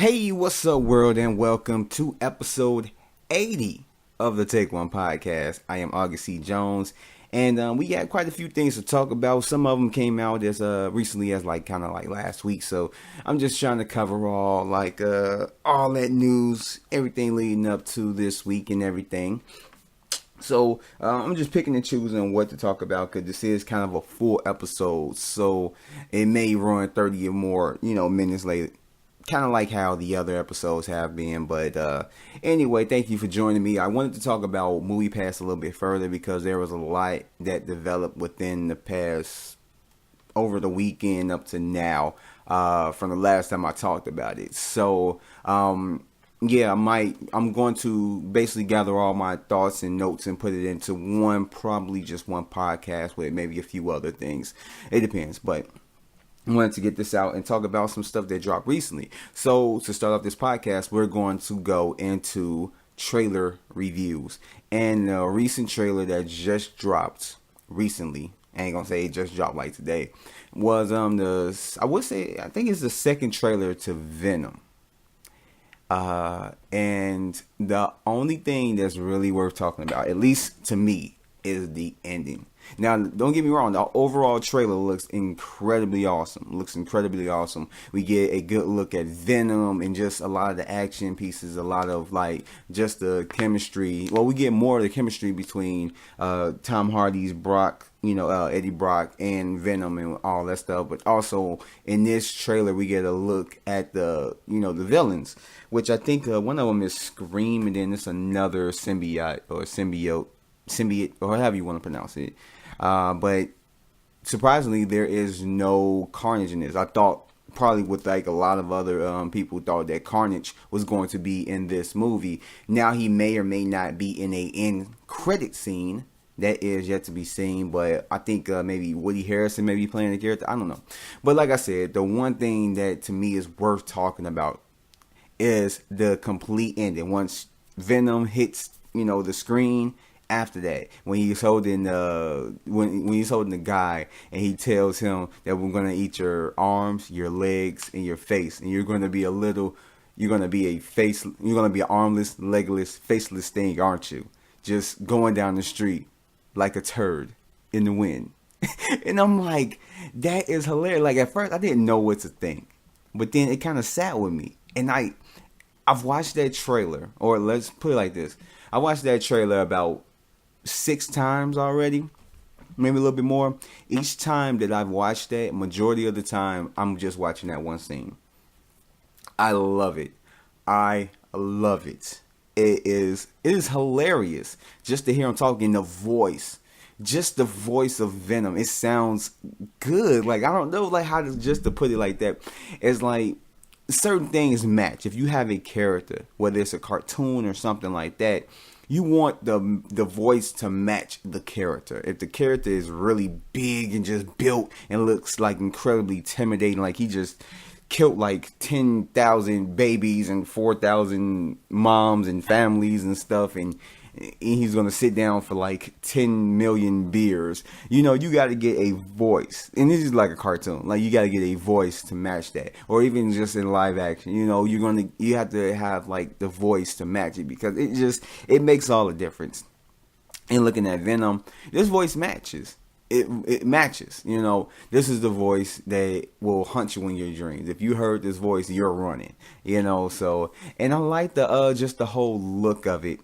Hey, what's up, world, and welcome to episode 80 of the Take One podcast. I am August C. Jones, and we got quite a few things to talk about. Some of them came out as recently as kind of last week, so I'm just trying to cover all all that news, everything leading up to this week and everything. So I'm just picking and choosing what to talk about because this is kind of a full episode, so it may run 30 or more, minutes later, kind of like how the other episodes have been. But anyway, thank you for joining me. I wanted to talk about Movie Pass a little bit further because there was a lot that developed within the past, over the weekend up to now, from the last time I talked about it. So yeah, I'm going to basically gather all my thoughts and notes and put it into probably just one podcast with maybe a few other things. It depends, but I wanted to get this out and talk about some stuff that dropped recently. So to start off this podcast, we're going to go into trailer reviews. And a recent trailer that just dropped recently, I ain't gonna say it just dropped like today, was I think it's the second trailer to Venom. And the only thing that's really worth talking about, at least to me, is the ending. Now, don't get me wrong, the overall trailer looks incredibly awesome. We get a good look at Venom and just a lot of the action pieces, a lot of just the chemistry. Well, we get more of the chemistry between Tom Hardy's Brock, Eddie Brock, and Venom and all that stuff. But also in this trailer, we get a look at the villains, which I think one of them is Scream, and then it's another symbiote, or however you want to pronounce it. But surprisingly, there is no Carnage in this. I thought probably with a lot of other people thought that Carnage was going to be in this movie. Now he may or may not be in a end credit scene. That is yet to be seen, but I think maybe Woody Harrelson may be playing the character. I don't know. But like I said, the one thing that to me is worth talking about is the complete ending. Once Venom hits, the screen. After that, when he's holding when he's holding the guy and he tells him that we're gonna eat your arms, your legs, and your face, and you're gonna be an armless, legless, faceless thing, aren't you? Just going down the street like a turd in the wind. And I'm like, that is hilarious. Like at first I didn't know what to think, but then it kind of sat with me, and I've watched that trailer, or let's put it like this: I watched that trailer about 6 times already, maybe a little bit more. Each time that I've watched that, majority of the time, I'm just watching that one scene. I love it. It is hilarious just to hear him talking, the voice. Just the voice of Venom. It sounds good. I don't know how to put it like that. It's like certain things match. If you have a character, whether it's a cartoon or something like that, you want the voice to match the character. If the character is really big and just built and looks incredibly intimidating, like he just killed 10,000 babies and 4,000 moms and families and stuff, and he's gonna sit down for 10 million beers. You got to get a voice, and this is like a cartoon. You got to get a voice to match that, or even just in live action. You have to have the voice to match it, because it makes all the difference. And looking at Venom, this voice matches. It matches. This is the voice that will hunt you in your dreams. If you heard this voice, you're running. So, and I like just the whole look of it.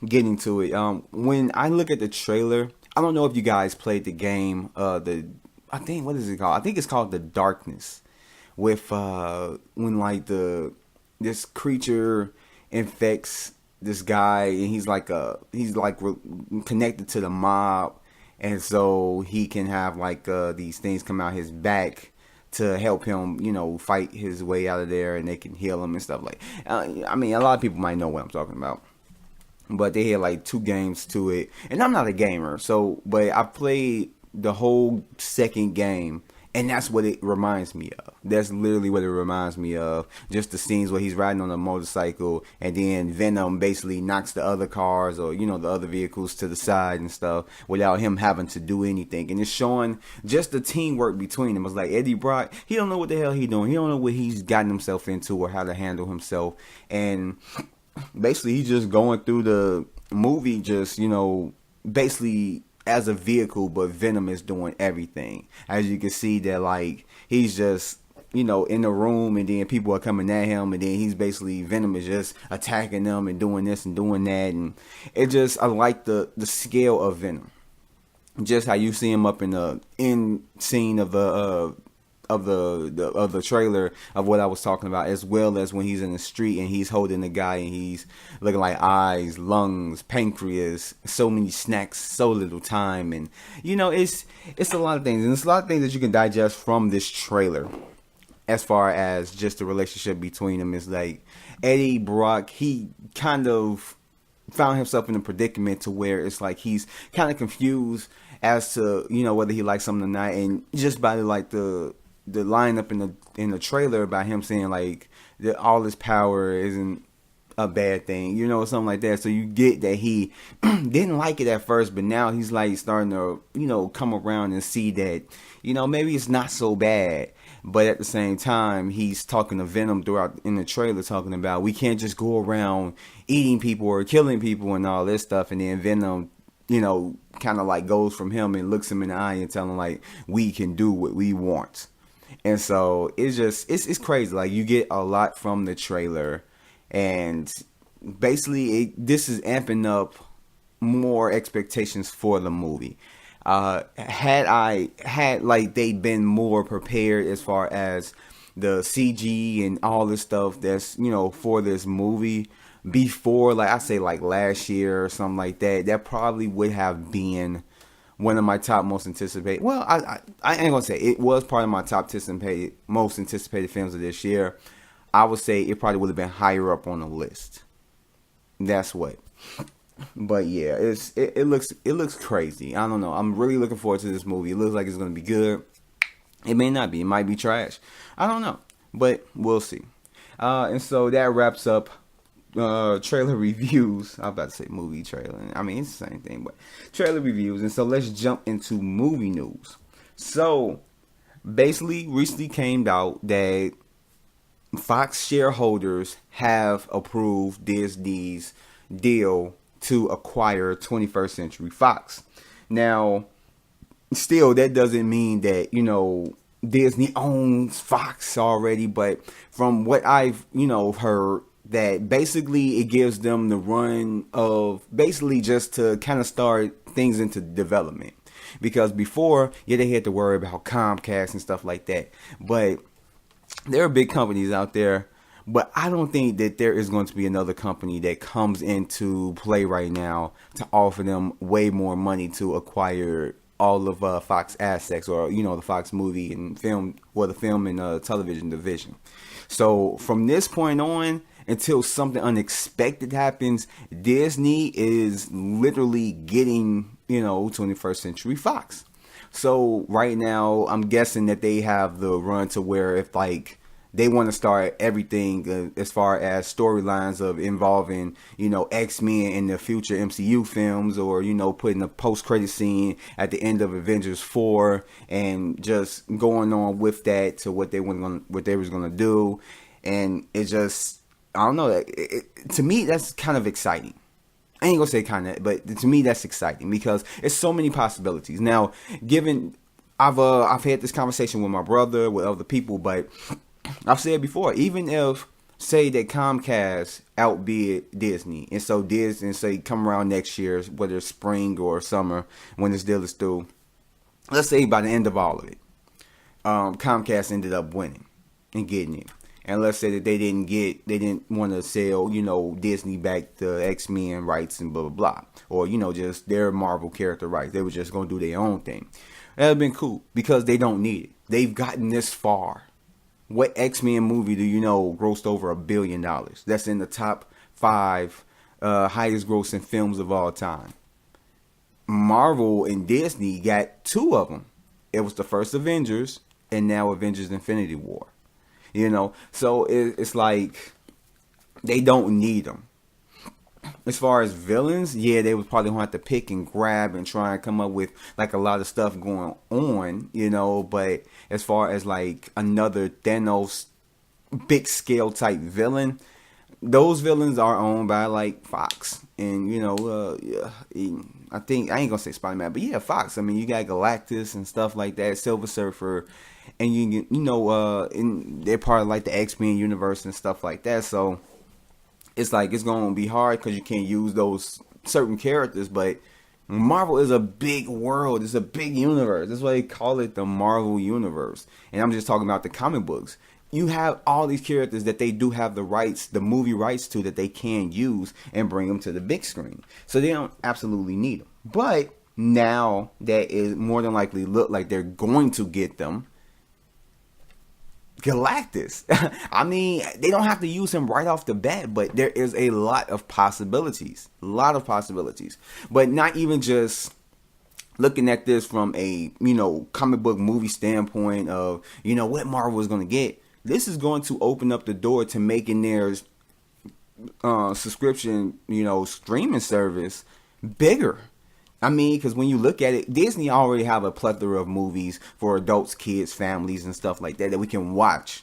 Getting to it, when I look at the trailer, I don't know if you guys played the game, what is it called? I think it's called The Darkness, with when this creature infects this guy, and he's connected to the mob, and so he can have these things come out his back to help him, fight his way out of there, and they can heal him and stuff a lot of people might know what I'm talking about. But they had 2 games to it, and I'm not a gamer, but I played the whole second game, And that's what it reminds me of. That's literally what it reminds me of. Just the scenes where he's riding on a motorcycle and then Venom basically knocks the other cars or, the other vehicles to the side and stuff without him having to do anything. And it's showing just the teamwork between them. It's like Eddie Brock, he don't know what the hell he doing. He don't know what he's gotten himself into or how to handle himself. And basically he's just going through the movie just, basically as a vehicle, but Venom is doing everything. As you can see that, like, he's just, in the room, and then people are coming at him, and then he's basically, Venom is just attacking them and doing this and doing that, and it just, I like the scale of Venom. Just how you see him up in the end scene of the trailer of what I was talking about, as well as when he's in the street and he's holding the guy and he's looking like eyes, lungs, pancreas, so many snacks, so little time. And it's a lot of things, and it's a lot of things that you can digest from this trailer. As far as just the relationship between them, is like Eddie Brock, he kind of found himself in a predicament to where it's like he's kind of confused as to whether he likes something or not, and just by the line up in the trailer about him saying like that all his power isn't a bad thing, something like that. So you get that he didn't like it at first, but now he's like starting to come around and see that maybe it's not so bad. But at the same time, he's talking to Venom throughout in the trailer, talking about we can't just go around eating people or killing people and all this stuff. And then Venom, kind of like goes from him and looks him in the eye and telling him like we can do what we want. And so it's just it's crazy. Like, you get a lot from the trailer, and basically this is amping up more expectations for the movie. Had like they been more prepared as far as the CG and all this stuff that's for this movie before, like I say, like last year or something like that, that probably would have been one of my top most anticipated. Well, I ain't gonna say it was part of my top most anticipated films of this year. I would say it probably would have been higher up on the list. That's what. But yeah, it looks crazy. I don't know. I'm really looking forward to this movie. It looks like it's gonna be good. It may not be. It might be trash. I don't know, but we'll see. And so that wraps up trailer reviews. I'm about to say movie trailer. I mean, it's the same thing, but trailer reviews. And so let's jump into movie news. So basically, recently came out that Fox shareholders have approved Disney's deal to acquire 21st Century Fox. Now, still, that doesn't mean that, Disney owns Fox already, but from what I've, heard, that basically it gives them the run of basically just to kind of start things into development. Because before, they had to worry about Comcast and stuff like that. But there are big companies out there. But I don't think that there is going to be another company that comes into play right now to offer them way more money to acquire all of Fox assets, or the Fox movie and film, or the film and television division. So from this point on, until something unexpected happens, Disney is literally getting 21st Century Fox. So right now, I'm guessing that they have the run to where if like they want to start everything as far as storylines of involving, X-Men in the future MCU films, or, putting a post-credit scene at the end of Avengers 4 and just going on with that to what they was going to do. And it just, I don't know, to me, that's kind of exciting. I ain't going to say kind of, but to me, that's exciting because it's so many possibilities. Now, given I've had this conversation with my brother, with other people, but I've said before, even if, say that Comcast outbid Disney, and so Disney, say, come around next year, whether it's spring or summer, when this deal is through, let's say by the end of all of it, Comcast ended up winning and getting it. And let's say that they didn't want to sell, Disney back the X-Men rights and blah, blah, blah. Or, just their Marvel character rights. They were just going to do their own thing. That would have been cool because they don't need it. They've gotten this far. What X-Men movie do grossed over $1 billion? That's in the top 5 highest grossing films of all time. Marvel and Disney got 2 of them. It was the first Avengers, and now Avengers Infinity War. So it's like they don't need them. As far as villains, yeah, they would probably have to pick and grab and try and come up with like a lot of stuff going on, but as far as like another Thanos big scale type villain, those villains are owned by like Fox, and yeah, I think I ain't gonna say Spider-Man, but yeah, Fox. I mean, you got Galactus and stuff like that, Silver Surfer, and and they're part of like the X-Men universe and stuff like that. So it's like it's gonna be hard because you can't use those certain characters, but Marvel is a big world. It's a big universe. That's why they call it the Marvel Universe. And I'm just talking about the comic books. You have all these characters that they do have the rights, the movie rights to, that they can use and bring them to the big screen. So they don't absolutely need them. But now that it more than likely look like they're going to get them, Galactus. I mean, they don't have to use him right off the bat, but there is a lot of possibilities. But not even just looking at this from a, comic book movie standpoint of, what Marvel is going to get. This is going to open up the door to making their subscription, streaming service bigger. I mean, because when you look at it, Disney already have a plethora of movies for adults, kids, families, and stuff like that we can watch.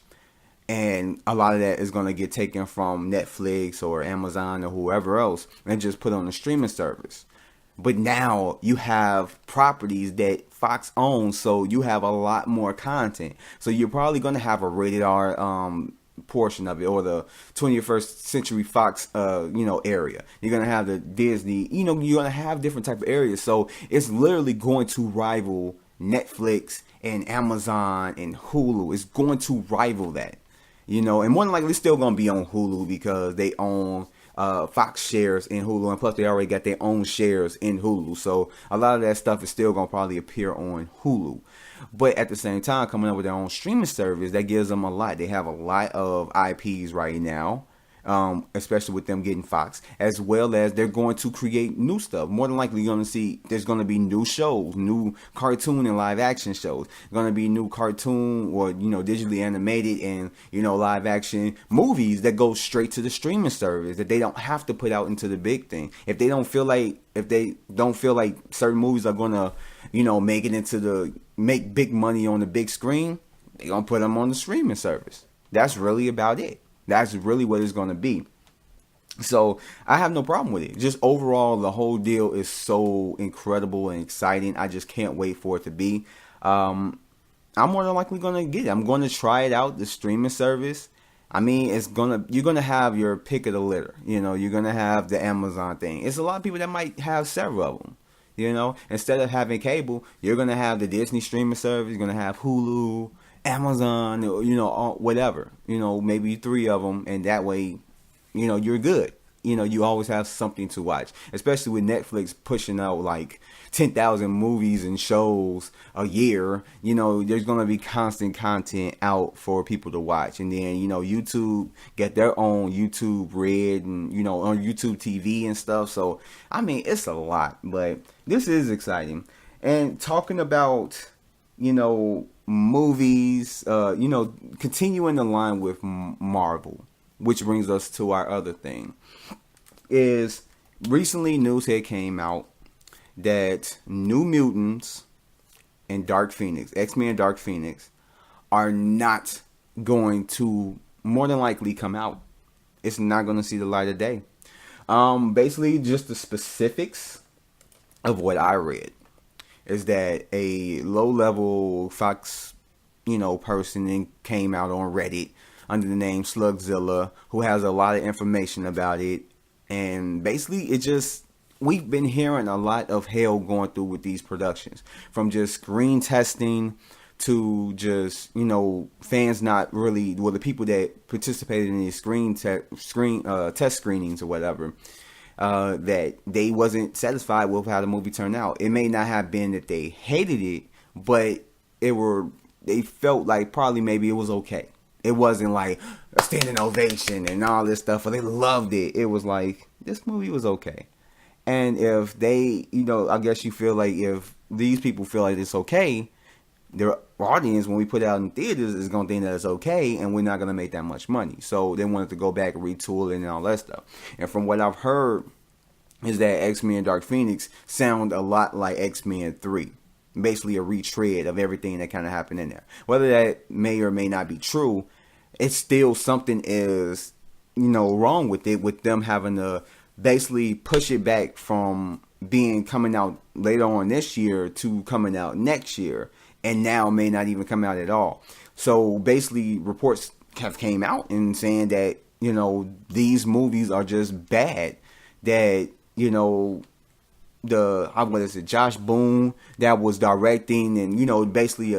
And a lot of that is going to get taken from Netflix or Amazon or whoever else and just put on the streaming service. But now you have properties that Fox owns, so you have a lot more content. So you're probably going to have a rated R portion of it, or the 21st Century Fox area. You're going to have the Disney, you're going to have different type of areas. So it's literally going to rival Netflix and Amazon and Hulu. It's going to rival that, and more than likely it's still going to be on Hulu because they own Fox shares in Hulu, and plus they already got their own shares in Hulu. So a lot of that stuff is still going to probably appear on Hulu. But at the same time, coming up with their own streaming service, that gives them a lot. They have a lot of IPs right now, especially with them getting Fox, as well as they're going to create new stuff. More than likely, you're going to see there's going to be new shows, new cartoon and live action shows. There's going to be new cartoon or, digitally animated and, live action movies that go straight to the streaming service that they don't have to put out into the big thing. If they don't feel like certain movies are going to, make big money on the big screen, they're going to put them on the streaming service. That's really about it. That's really what it's going to be. So I have no problem with it. Just overall, the whole deal is so incredible and exciting. I just can't wait for it to be. I'm more than likely going to get it. I'm going to try it out, the streaming service. I mean, you're going to have your pick of the litter. You're going to have the Amazon thing. It's a lot of people that might have several of them. Instead of having cable, you're going to have the Disney streaming service. You're going to have Hulu, Amazon, whatever, maybe 3 of them. And that way, you're good. You always have something to watch, especially with Netflix pushing out like 10,000 movies and shows a year. There's going to be constant content out for people to watch. And then, YouTube get their own YouTube Red and, on YouTube TV and stuff. So, I mean, it's a lot, but this is exciting. And talking about, movies, continuing the line with Marvel, which brings us to our other thing, is recently news had came out that New Mutants and Dark Phoenix, X-Men and Dark Phoenix, are not going to more than likely come out. It's not going to see the light of day. Basically, just the specifics of what I read is that a low-level Fox, person came out on Reddit under the name Slugzilla, who has a lot of information about it. And basically, we've been hearing a lot of hell going through with these productions, from just screen testing to just, fans not really, the people that participated in these test screenings or whatever, that they wasn't satisfied with how the movie turned out. It may not have been that they hated it, but they felt like probably maybe it was okay. It wasn't like a standing ovation and all this stuff, or they loved it. It was like, this movie was okay. And if they, I guess you feel like if these people feel like it's okay, their audience, when we put it out in theaters, is gonna think that it's okay, and we're not gonna make that much money. So they wanted to go back and retool it and all that stuff. And from what I've heard, is that X-Men Dark Phoenix sound a lot like X-Men 3. Basically a retread of everything that kind of happened in there. Whether that may or may not be true, it's still something is, wrong with it, with them having to basically push it back from being coming out later on this year to coming out next year, and now may not even come out at all. So basically reports have came out and saying that, these movies are just bad. That, Josh Boone that was directing, and basically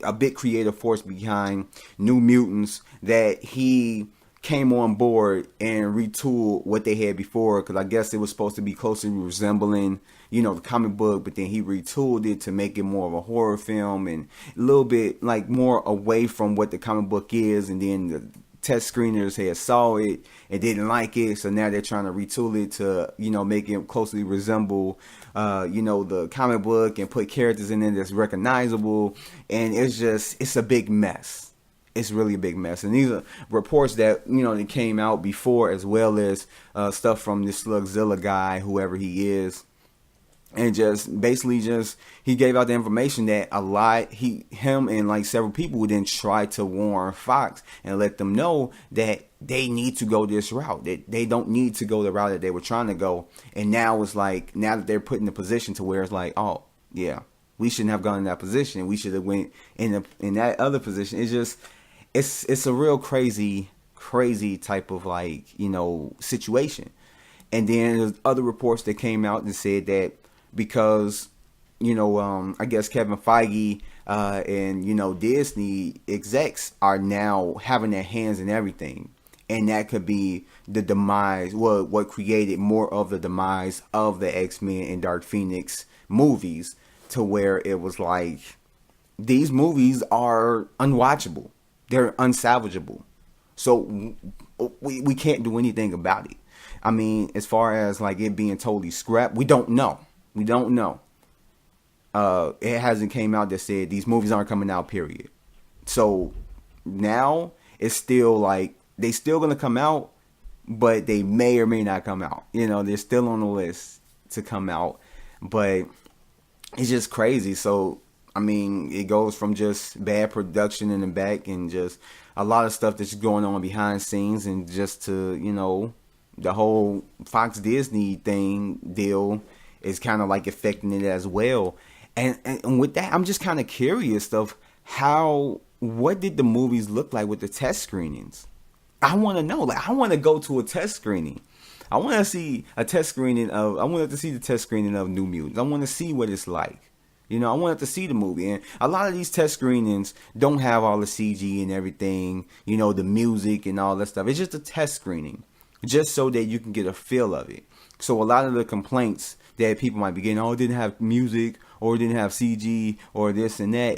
a big creative force behind New Mutants, that he came on board and retooled what they had before, because I guess it was supposed to be closely resembling the comic book, but then he retooled it to make it more of a horror film and a little bit like more away from what the comic book is. And then the test screeners had saw it and didn't like it, so now they're trying to retool it to make it closely resemble the comic book and put characters in it that's recognizable. And it's a big mess. It's really a big mess. And these are reports that that came out before, as well as stuff from this Slugzilla guy, whoever he is. And he gave out the information that him and like several people then tried to warn Fox and let them know that they need to go this route, that they don't need to go the route that they were trying to go. And now it's like, now that they're put in the position to where it's like, oh yeah, we shouldn't have gone in that position. We should have went in that other position. It's a real crazy type of situation. And then there's other reports that came out and said that because, I guess Kevin Feige and, Disney execs are now having their hands in everything. And that could be the demise, what created more of the demise of the X-Men and Dark Phoenix movies, to where it was like, these movies are unwatchable. They're unsalvageable. So we can't do anything about it. I mean, as far as like it being totally scrapped, we don't know. We don't know. It hasn't came out that said these movies aren't coming out, period. So now it's still like, they still going to come out, but they may or may not come out. They're still on the list to come out, but it's just crazy. So, I mean, it goes from just bad production in the back and just a lot of stuff that's going on behind scenes, and just to, the whole Fox Disney deal is kind of like affecting it as well. And with that, I'm just kind of curious of what did the movies look like with the test screenings? I want to know. Like, I want to go to a test screening. I want to see the test screening of New Mutants. I want to see what it's like. I wanted to see the movie. And a lot of these test screenings don't have all the CG and everything, the music and all that stuff. It's just a test screening, just so that you can get a feel of it. So a lot of the complaints that people might be getting, it didn't have music, or it didn't have CG, or this and that,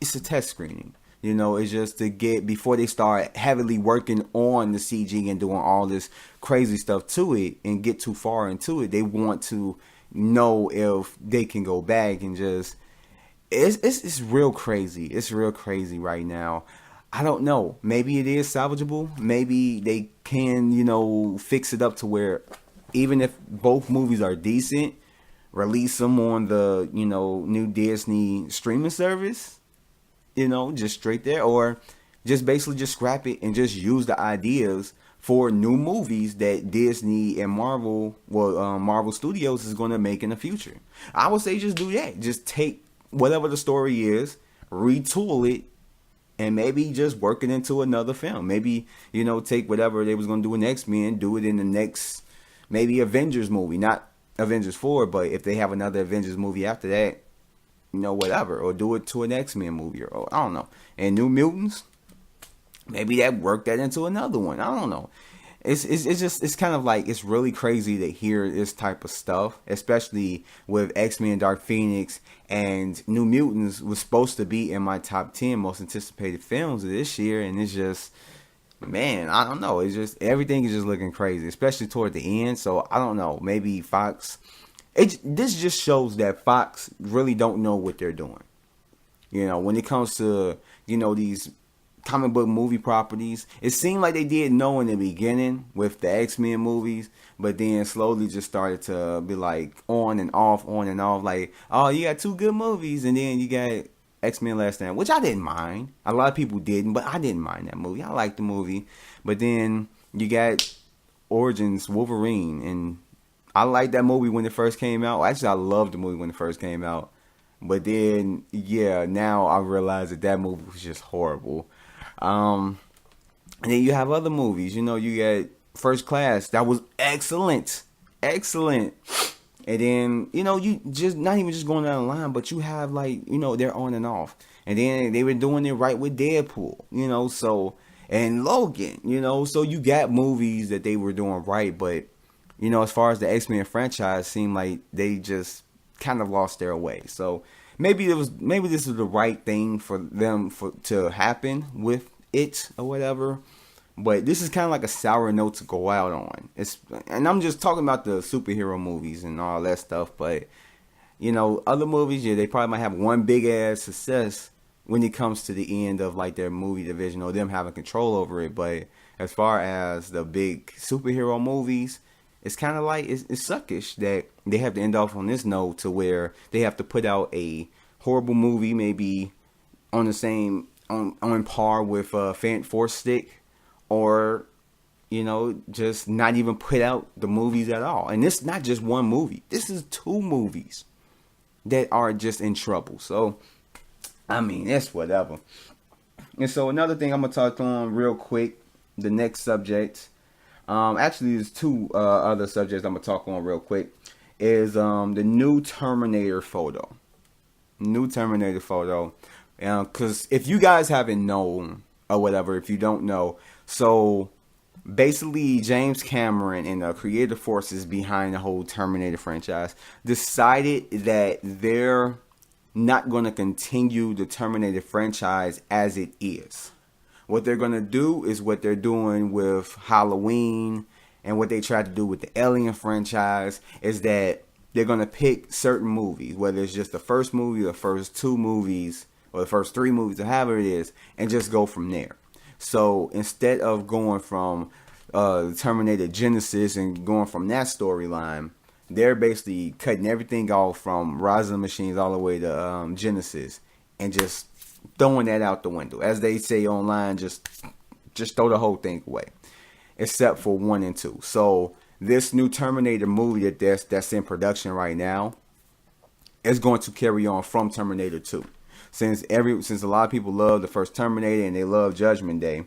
it's a test screening. It's just to get, before they start heavily working on the CG and doing all this crazy stuff to it and get too far into it, they want to know if they can go back and just, it's real crazy. It's real crazy right now. I don't know. Maybe it is salvageable. Maybe they can, fix it up to where even if both movies are decent, release them on the, new Disney streaming service. Just straight there, or just basically just scrap it and just use the ideas for new movies that Disney and Marvel Studios is going to make in the future. I would say just do that. Just take whatever the story is, retool it, and maybe just work it into another film. Maybe, take whatever they was going to do in X-Men, do it in the next, maybe Avengers movie, not Avengers 4, but if they have another Avengers movie after that, whatever, or do it to an X-Men movie, or I don't know. And New Mutants, maybe work that into another one. I don't know. It's kind of like, it's really crazy to hear this type of stuff, especially with X-Men Dark Phoenix, and New Mutants was supposed to be in my top 10 most anticipated films of this year, and it's just, man, I don't know. It's just, everything is just looking crazy, especially toward the end. So I don't know. Maybe Fox. This just shows that Fox really don't know what they're doing. When it comes to, these comic book movie properties, it seemed like they did know in the beginning with the X-Men movies, but then slowly just started to be like on and off, like, oh, you got two good movies, and then you got X-Men Last Stand, which I didn't mind. A lot of people didn't, but I didn't mind that movie. I liked the movie. But then you got Origins Wolverine, and I liked that movie when it first came out. Actually, I loved the movie when it first came out. But then, yeah, now I realize that movie was just horrible. And then you have other movies. You got First Class. That was excellent. Excellent. And then, you just, not even just going down the line, but you have, like, they're on and off. And then they were doing it right with Deadpool, so, and Logan, so you got movies that they were doing right. But, as far as the X-Men franchise, seemed like they just kind of lost their way. So maybe this is the right thing for them to happen with it or whatever. But this is kind of like a sour note to go out on. And I'm just talking about the superhero movies and all that stuff. But, other movies, yeah, they probably might have one big ass success when it comes to the end of like their movie division or them having control over it. But as far as the big superhero movies, it's kind of like it's suckish that they have to end off on this note to where they have to put out a horrible movie, maybe on the same on par with Fourth Stick. Or, just not even put out the movies at all. And this is not just one movie. This is two movies that are just in trouble. So, I mean, it's whatever. And so another thing I'm going to talk on real quick, the next subject. Actually, there's two other subjects I'm going to talk on real quick. Is the new Terminator photo. New Terminator photo. Because if you guys haven't known or whatever, if you don't know, so basically James Cameron and the creative forces behind the whole Terminator franchise decided that they're not going to continue the Terminator franchise as it is. What they're going to do is what they're doing with Halloween and what they tried to do with the Alien franchise is that they're going to pick certain movies, whether it's just the first movie, the first two movies, or the first three movies, or however it is, and just go from there. So instead of going from Terminator Genesis and going from that storyline, they're basically cutting everything off from Rise of the Machines all the way to Genesis and just throwing that out the window. As they say online, just throw the whole thing away, except for 1 and 2. So this new Terminator movie that's in production right now is going to carry on from Terminator 2. Since a lot of people love the first Terminator and they love Judgment Day,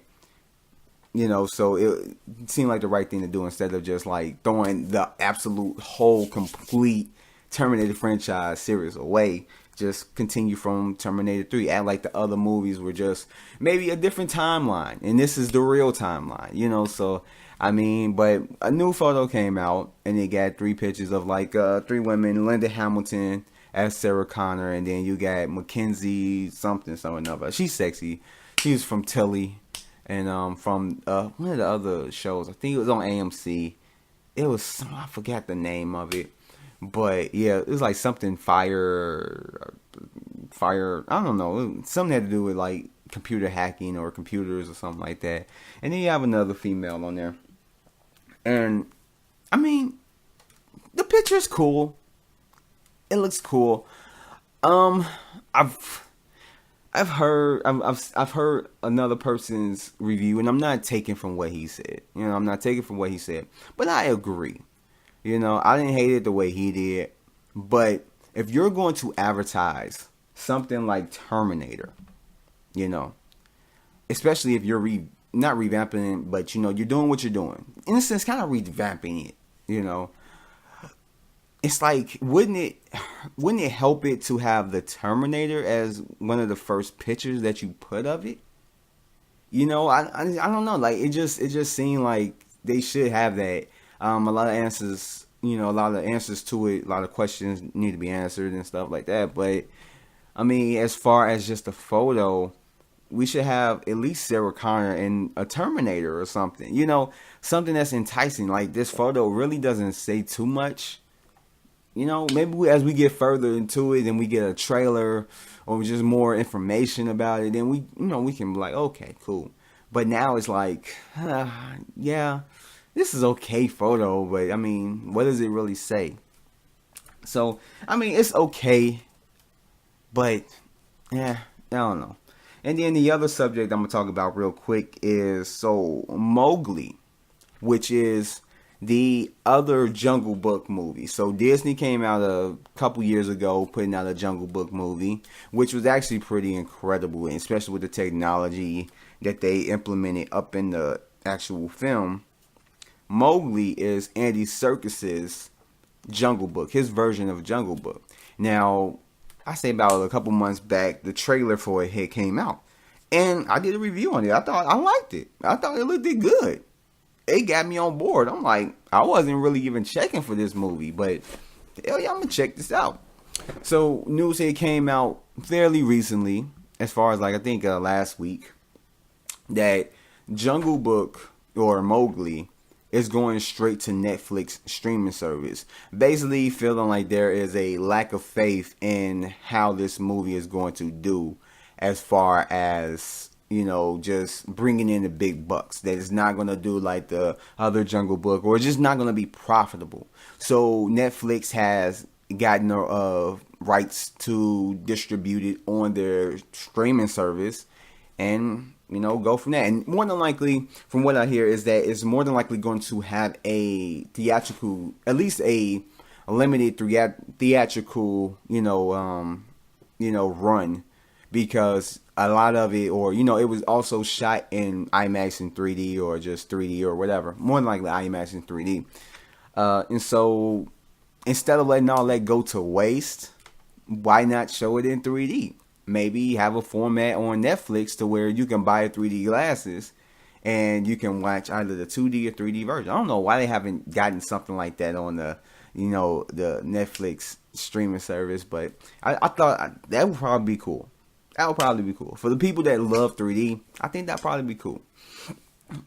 so it seemed like the right thing to do instead of just like throwing the absolute whole complete Terminator franchise series away. Just continue from Terminator 3. Act like the other movies were just maybe a different timeline, and this is the real timeline. So I mean, but a new photo came out and it got 3 pictures of like 3 women: Linda Hamilton as Sarah Connor, and then you got Mackenzie something another. She's sexy. She's from Tilly, and from one of the other shows. I think it was on AMC. It was I forgot the name of it, but yeah, it was like something fire. I don't know. Something had to do with like computer hacking or computers or something like that. And then you have another female on there, and I mean, the picture's cool. It looks cool. I've heard another person's review, and I'm not taking from what he said. I'm not taking from what he said, but I agree. I didn't hate it the way he did, but if you're going to advertise something like Terminator, especially if you're not revamping it, but you're doing what you're doing, in a sense, kind of revamping it, it's like, wouldn't it help it to have the Terminator as one of the first pictures that you put of it? I don't know. Like, it just seemed like they should have that. A lot of answers, a lot of answers to it. A lot of questions need to be answered and stuff like that. But I mean, as far as just a photo, we should have at least Sarah Connor and a Terminator or something. Something that's enticing. Like, this photo really doesn't say too much. maybe as we get further into it and we get a trailer or just more information about it, then we can be like, okay, cool. But now it's like, yeah, this is okay photo, but I mean, what does it really say? So, I mean, it's okay, but yeah, I don't know. And then the other subject I'm gonna talk about real quick is Mowgli, which is the other Jungle Book movie. So Disney came out a couple years ago putting out a Jungle Book movie, which was actually pretty incredible, especially with the technology that they implemented up in the actual film. Mowgli is Andy Serkis's Jungle Book, his version of Jungle Book. Now, I say about a couple months back, the trailer for it came out, and I did a review on it. I thought I liked it. I thought it looked good. It got me on board. I'm like, I wasn't really even checking for this movie, but hell yeah, I'm gonna check this out. So news here came out fairly recently, as far as like I think last week, that Jungle Book or Mowgli is going straight to Netflix streaming service. Basically feeling like there is a lack of faith in how this movie is going to do as far as, just bringing in the big bucks. That it's not going to do like the other Jungle Book, or just not going to be profitable. So Netflix has gotten rights to distribute it on their streaming service and go from that. And more than likely, from what I hear, is that it's more than likely going to have a theatrical, at least a limited theatrical, run, because a lot of it, or it was also shot in IMAX in 3D or just 3D or whatever. More than likely IMAX in 3D. And so instead of letting all that go to waste, why not show it in 3D? Maybe have a format on Netflix to where you can buy 3D glasses and you can watch either the 2D or 3D version. I don't know why they haven't gotten something like that on the Netflix streaming service, but I thought that would probably be cool. That would probably be cool. For the people that love 3D, I think that'd probably be cool.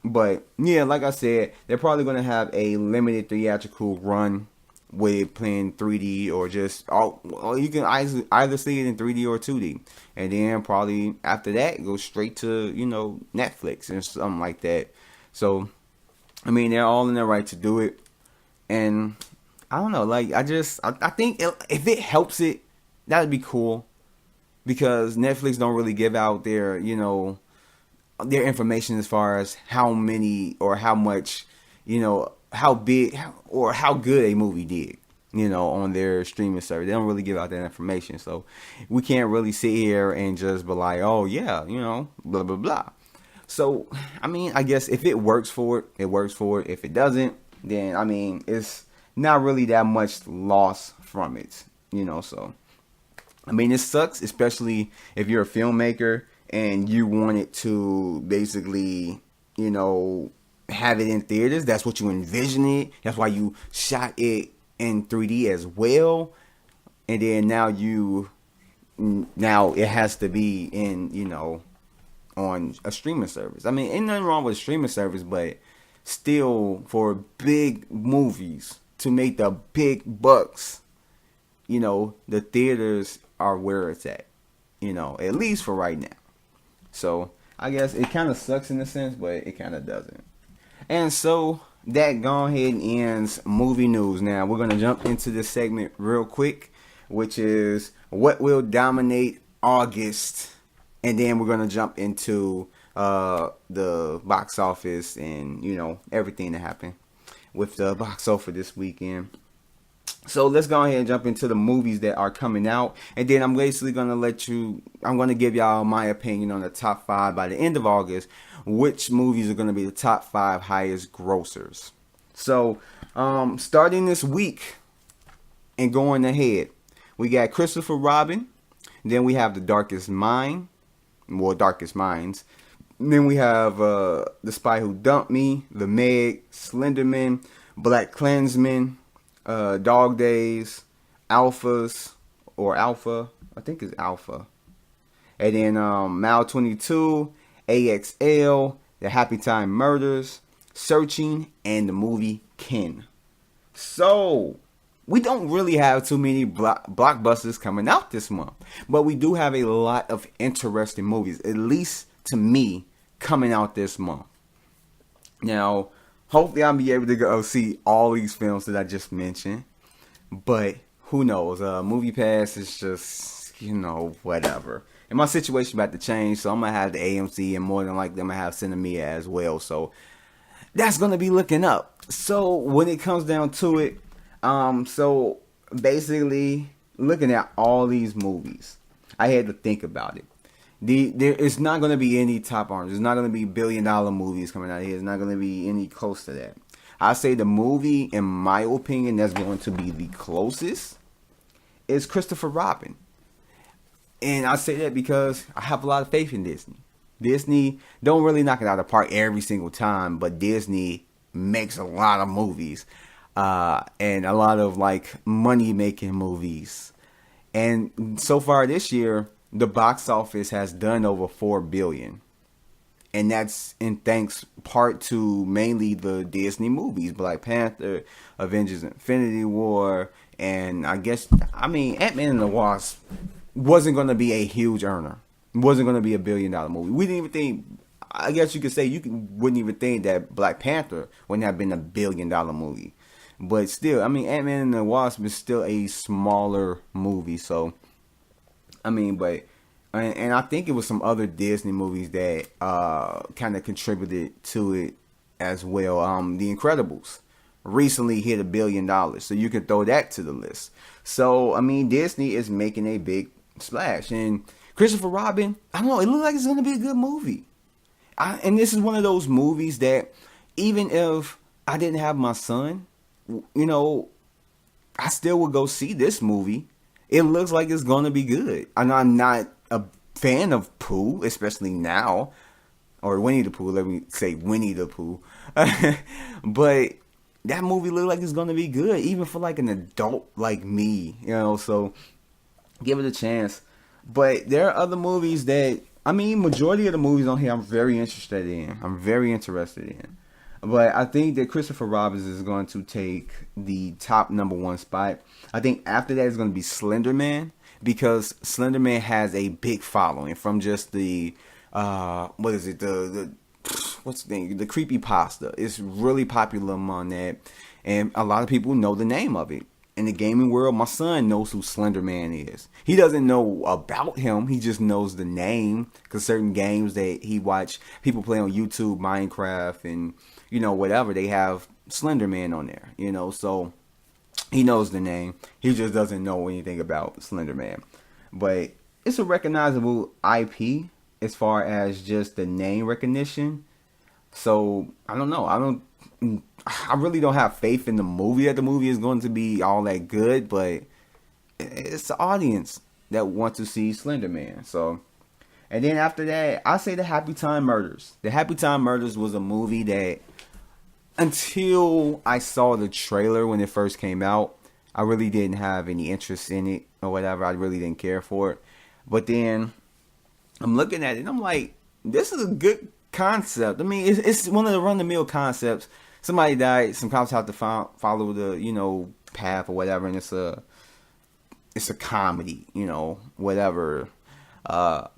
But yeah, like I said, they're probably going to have a limited theatrical run with playing 3D, or just or you can either see it in 3D or 2D, and then probably after that go straight to Netflix and something like that. So I mean, they're all in their right to do it, and I don't know, like I think if it helps it, that'd be cool, because Netflix don't really give out their their information as far as how many or how much how big or how good a movie did, on their streaming service. They don't really give out that information. So we can't really sit here and just be like, oh yeah, blah, blah, blah. So, I mean, I guess if it works for it, it works for it. If it doesn't, then, I mean, it's not really that much loss from it, so. I mean, it sucks, especially if you're a filmmaker and you want it to basically, have it in theaters. That's what you envision it. That's why you shot it in 3D as well. And then now it has to be in, on a streaming service. I mean, ain't nothing wrong with a streaming service, but still, for big movies to make the big bucks, the theaters are where it's at, at least for right now. So I guess it kind of sucks in a sense, but it kind of doesn't. And so that gone ahead and ends movie news. Now we're going to jump into this segment real quick, which is what will dominate August. And then we're going to jump into the box office and, everything that happened with the box office this weekend. So let's go ahead and jump into the movies that are coming out. And then I'm basically going to I'm going to give y'all my opinion on the top 5 by the end of August. Which movies are going to be the top 5 highest grossers. So, starting this week and going ahead, we got Christopher Robin. Then we have The Darkest Minds. Then we have The Spy Who Dumped Me, The Meg, Slenderman, Black Klansman, Dog Days, Alpha, I think it's Alpha. And then Mal 22, AXL, The Happy Time Murders, Searching, and the movie Ken. So, we don't really have too many blockbusters coming out this month, but we do have a lot of interesting movies, at least to me, coming out this month. Now, hopefully I'll be able to go see all these films that I just mentioned, but who knows? Movie Pass is just, whatever. And my situation about to change, so I'm going to have the AMC, and more than likely I'm going to have Cinemia as well, so that's going to be looking up. So when it comes down to it, so basically looking at all these movies, I had to think about it. It's not going to be any top arms. There's not going to be billion-dollar movies coming out here. It's not going to be any close to that. I say the movie, in my opinion, that's going to be the closest is Christopher Robin. And I say that because I have a lot of faith in Disney. Disney don't really knock it out of the park every single time, but Disney makes a lot of movies. And a lot of money-making movies. And so far this year, the box office has done over $4 billion. And that's in thanks part to mainly the Disney movies, Black Panther, Avengers Infinity War, and Ant-Man and the Wasp wasn't going to be a huge earner. It wasn't going to be a $1 billion movie. We didn't even think, I guess you could say, wouldn't even think that Black Panther wouldn't have been a $1 billion movie. But still, Ant-Man and the Wasp is still a smaller movie, so, and I think it was some other Disney movies that kind of contributed to it as well. The Incredibles recently hit $1 billion, so you can throw that to the list. So, Disney is making a big splash. And Christopher Robin, I don't know, it looks like it's going to be a good movie. And this is one of those movies that, even if I didn't have my son, I still would go see this movie. It looks like it's going to be good. I'm not a fan of Pooh, especially now, or Winnie the Pooh. Let me say Winnie the Pooh. But that movie looks like it's gonna be good, even for an adult like me, So give it a chance. But there are other movies that majority of the movies on here I'm very interested in. But I think that Christopher Robin is going to take the top #1 spot. I think after that is going to be Slender Man, because Slender Man has a big following from just the what's the name? The creepypasta. It's really popular among that, and a lot of people know the name of it. In the gaming world, my son knows who Slender Man is. He doesn't know about him. He just knows the name, because certain games that he watch people play on YouTube, Minecraft, and whatever, they have Slender Man on there. So he knows the name. He just doesn't know anything about Slender Man. But it's a recognizable IP as far as just the name recognition. So I don't know. I really don't have faith in the movie that the movie is going to be all that good, but it's the audience that wants to see Slender Man. So, and then after that, I say the Happy Time Murders. The Happy Time Murders was a movie that, until I saw the trailer when it first came out, I really didn't have any interest in it or whatever. I really didn't care for it. But then I'm looking at it and I'm like, this is a good concept. It's one of the run-of-the-mill concepts. Somebody died, some cops have to follow the, path or whatever, and it's a comedy, whatever. But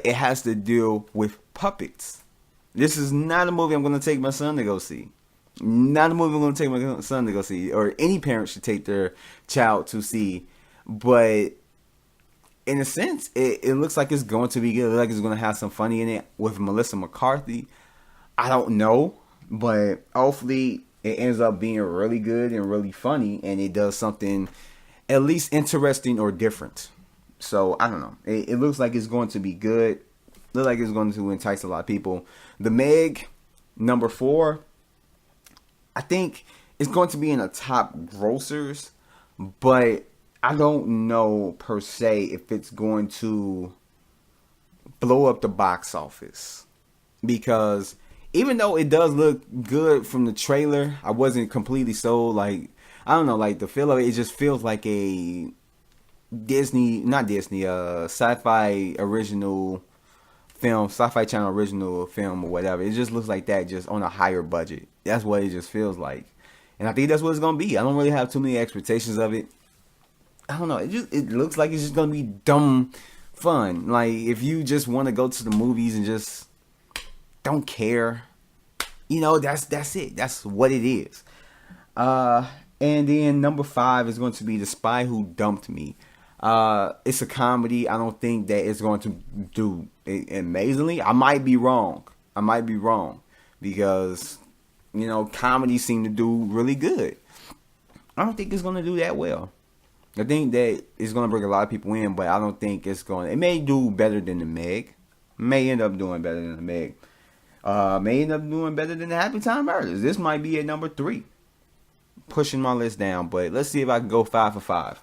it has to deal with puppets. This is not a movie I'm going to take my son to go see. Not a movie I'm going to take my son to go see, or any parent should take their child to see. But in a sense, it looks like it's going to be good. It looks like it's going to have some funny in it with Melissa McCarthy. I don't know, but hopefully it ends up being really good and really funny, and it does something at least interesting or different. So, I don't know. It looks like it's going to be good. Looks like it's going to entice a lot of people. The Meg, #4, I think it's going to be in the top grossers, but I don't know per se if it's going to blow up the box office, because even though it does look good from the trailer, I wasn't completely sold. I don't know, the feel of it, it just feels like a sci-fi original film, Sci-Fi Channel original film or whatever. It just looks like that, just on a higher budget. That's what it just feels like. and I think that's what it's gonna be. I don't really have too many expectations of it. I don't know. It looks like it's just gonna be dumb fun. Like if you just want to go to the movies and just don't care, that's it. That's what it is. And then number 5 is going to be The Spy Who Dumped Me. It's a comedy. I don't think that it's going to do amazingly. I might be wrong because comedies seem to do really good. I don't think it's going to do that well. I think that it's going to bring a lot of people in, but I don't think it's going to. It may do better than The Meg. May end up doing better than The Meg. May end up doing better than The Happy Time Murders. This might be at number 3. Pushing my list down, but let's see if I can go 5 for 5.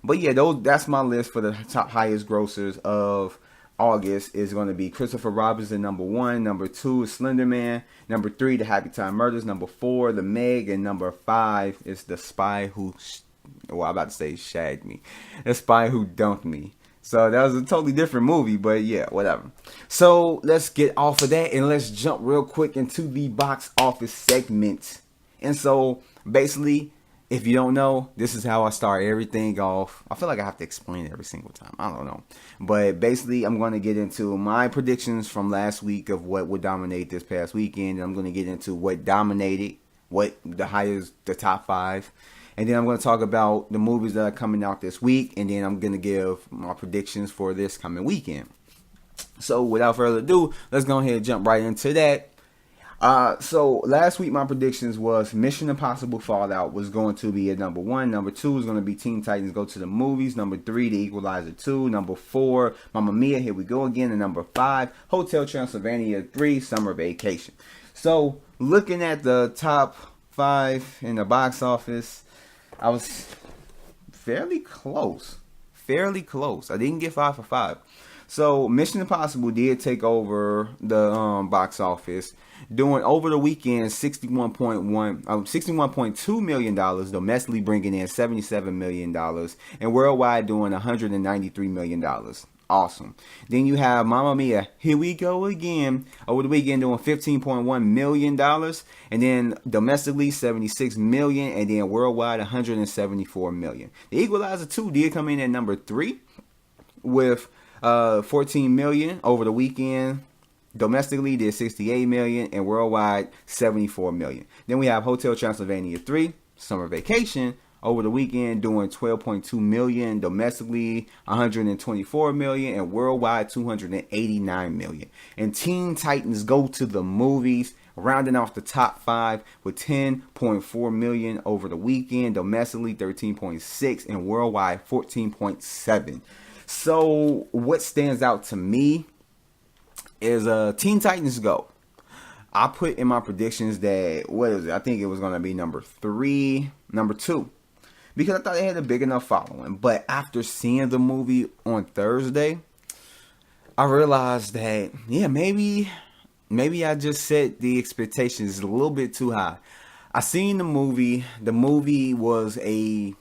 But yeah, that's my list for the top highest grossers of August. Is going to be Christopher Robinson, number 1. Number 2 is Slender Man. Number 3, The Happy Time Murders. Number 4, The Meg. And number 5 is The Spy Who... I'm about to say shagged me. The Spy Who Dumped Me. So that was a totally different movie, but yeah, whatever. So let's get off of that and let's jump real quick into the box office segment. And so basically, if you don't know, this is how I start everything off. I feel like I have to explain it every single time. I don't know. But basically, I'm going to get into my predictions from last week of what would dominate this past weekend. And I'm going to get into what dominated, the top 5. And then I'm going to talk about the movies that are coming out this week. And then I'm going to give my predictions for this coming weekend. So without further ado, let's go ahead and jump right into that. So last week my predictions was Mission Impossible Fallout was going to be at number 1. Number 2 is going to be Teen Titans Go to the Movies. Number 3, The Equalizer 2. Number 4, Mamma Mia, Here We Go Again. And number 5, Hotel Transylvania 3, Summer Vacation. So looking at the top 5 in the box office, I was fairly close. I didn't get 5 for 5. So Mission Impossible did take over the box office, doing over the weekend $61.2 million, domestically bringing in $77 million, and worldwide doing $193 million. Awesome. Then you have Mamma Mia, Here We Go Again, over the weekend doing $15.1 million, and then domestically $76 million, and then worldwide $174 million. The Equalizer 2 did come in at number 3 with $14 million over the weekend. Domestically did $68 million, and worldwide $74 million. Then we have Hotel Transylvania 3, Summer Vacation, over the weekend doing $12.2 million, domestically $124 million, and worldwide $289 million. And Teen Titans Go to the Movies, rounding off the top 5 with $10.4 million over the weekend, domestically $13.6 and worldwide $14.7. So what stands out to me is Teen Titans Go. I put in my predictions that, I think it was going to be number 2. Because I thought they had a big enough following. But after seeing the movie on Thursday, I realized that, maybe I just set the expectations a little bit too high. I seen the movie. The movie was a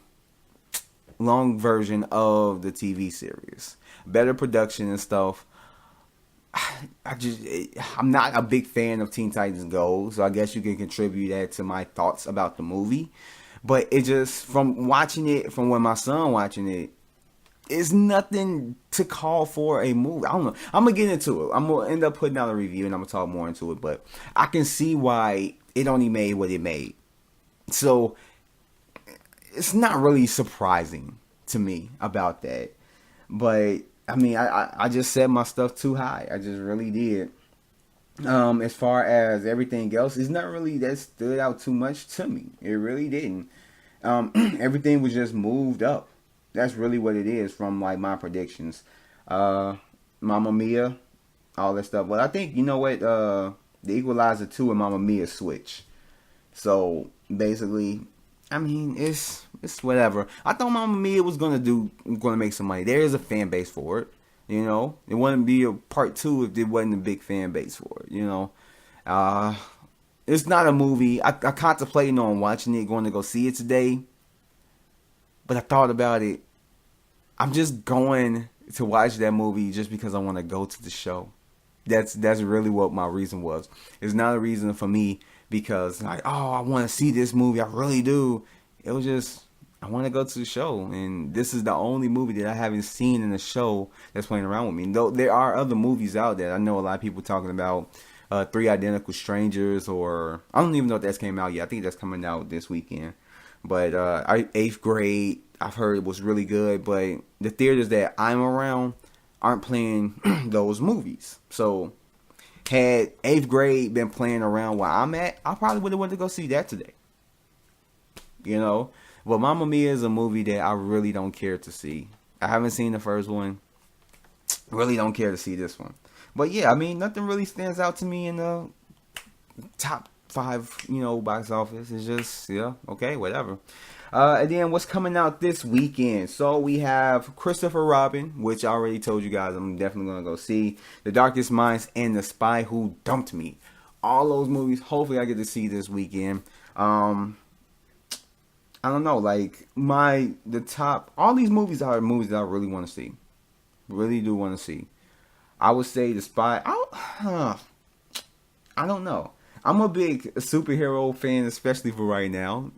long version of the TV series. Better production and stuff. I'm not a big fan of Teen Titans Go, so I guess you can contribute that to my thoughts about the movie. But it just, from when my son watching it, it's nothing to call for a movie. I don't know. I'm going to get into it. I'm going to end up putting out a review and I'm going to talk more into it. But I can see why it only made what it made. So it's not really surprising to me about that. But I mean, I just set my stuff too high. I just really did. As far as everything else, it's not really that stood out too much to me. It really didn't. Everything was just moved up. That's really what it is from like my predictions. Mamma Mia, all that stuff. But I think, you know what, The Equalizer 2 and Mamma Mia switch. So basically, I mean, it's whatever. I thought Mamma Mia was gonna make some money. There is a fan base for it. You know, it wouldn't be a part 2 if there wasn't a big fan base for it. You know, it's not a movie. I contemplating on watching it, going to go see it today. But I thought about it. I'm just going to watch that movie just because I want to go to the show. That's really what my reason was. It's not a reason for me because like, oh, I want to see this movie, I really do. It was just, I want to go to the show, and this is the only movie that I haven't seen in the show that's playing around with me. Though there are other movies out there. I know a lot of people talking about Three Identical Strangers, or I don't even know if that's came out yet. I think that's coming out this weekend. But Eighth Grade, I've heard it was really good, but the theaters that I'm around aren't playing those movies. So had Eighth Grade been playing around where I'm at, I probably would have went to go see that today. You know? But Mamma Mia is a movie that I really don't care to see. I haven't seen the first one. Really don't care to see this one. But yeah, I mean, nothing really stands out to me in the top 5, box office. It's just, yeah, okay, whatever. And then what's coming out this weekend? So we have Christopher Robin, which I already told you guys I'm definitely going to go see. The Darkest Minds and The Spy Who Dumped Me. All those movies, hopefully I get to see this weekend. I don't know, like, all these movies are movies that I really want to see. Really do want to see. I would say The Spy, I don't know. I'm a big superhero fan, especially for right now.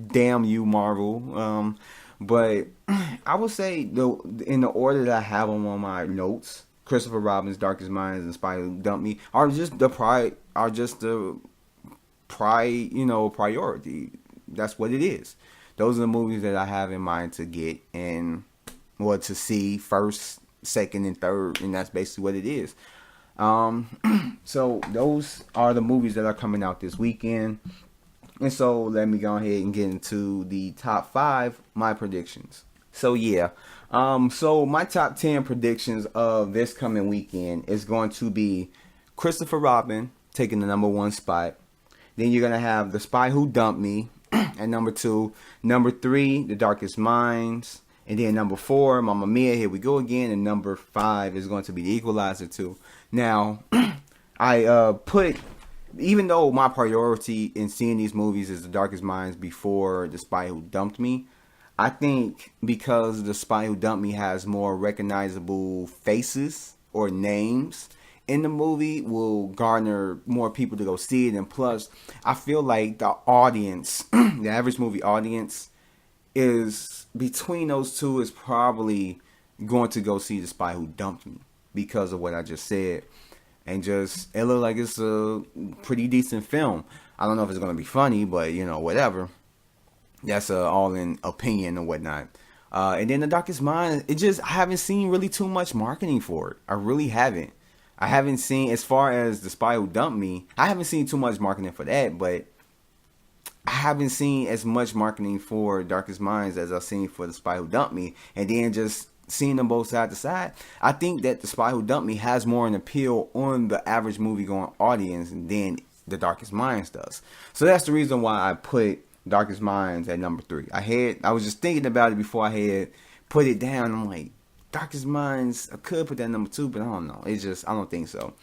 Damn you, Marvel. But I would say, in the order that I have them on my notes, Christopher Robin's Darkest Minds and Spy Who Dumped Me are just the priority. That's what it is. Those are the movies that I have in mind to get and to see first, second, and third, and that's basically what it is. So those are the movies that are coming out this weekend. And so let me go ahead and get into the top 5, my predictions. So yeah, so my top 10 predictions of this coming weekend is going to be Christopher Robin taking the number 1 spot. Then you're gonna have The Spy Who Dumped Me at number 2. Number 3, The Darkest Minds. And then number 4, Mamma Mia, Here We Go Again. And number 5 is going to be The Equalizer 2. Now, I even though my priority in seeing these movies is The Darkest Minds before The Spy Who Dumped Me, I think because The Spy Who Dumped Me has more recognizable faces or names in the movie will garner more people to go see it. And plus, I feel like the audience, the average movie audience, is between those two is probably going to go see The Spy Who Dumped Me because of what I just said. And just, it looks like it's a pretty decent film. I don't know if it's going to be funny, but, whatever. That's all in opinion and whatnot. And then The Darkest Mind, I haven't seen really too much marketing for it. I really haven't. I haven't seen, as far as The Spy Who Dumped Me, I haven't seen too much marketing for that, but I haven't seen as much marketing for Darkest Minds as I've seen for The Spy Who Dumped Me. And then just seeing them both side to side, I think that The Spy Who Dumped Me has more an appeal on the average movie-going audience than The Darkest Minds does. So that's the reason why I put Darkest Minds at number 3. I was just thinking about it before I had put it down. I'm like, Darkest Minds, I could put that number 2, but I don't know. I don't think so.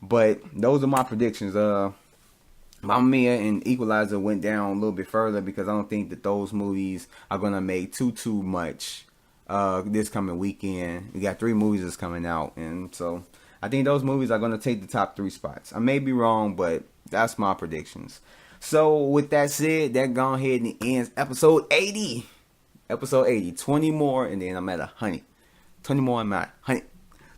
But those are my predictions. Mamma Mia and Equalizer went down a little bit further because I don't think that those movies are going to make too much this coming weekend. We got 3 movies that's coming out, and so I think those movies are going to take the top 3 spots. I may be wrong, but that's my predictions. So with that said, that gone ahead and ends episode 80. Episode 80. 20 more, and then I'm at 100. 20 more, I'm at 100.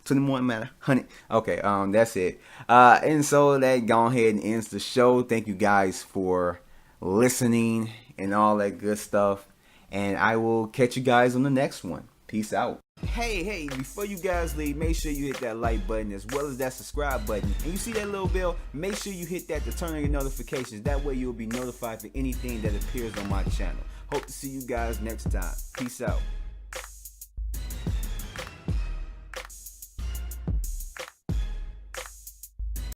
20 more, I'm at 100. Okay, that's it. And so that gone ahead and ends the show. Thank you guys for listening and all that good stuff. And I will catch you guys on the next one. Peace out. Hey, before you guys leave, make sure you hit that like button as well as that subscribe button. And you see that little bell, make sure you hit that to turn on your notifications. That way you'll be notified for anything that appears on my channel. Hope to see you guys next time. Peace out.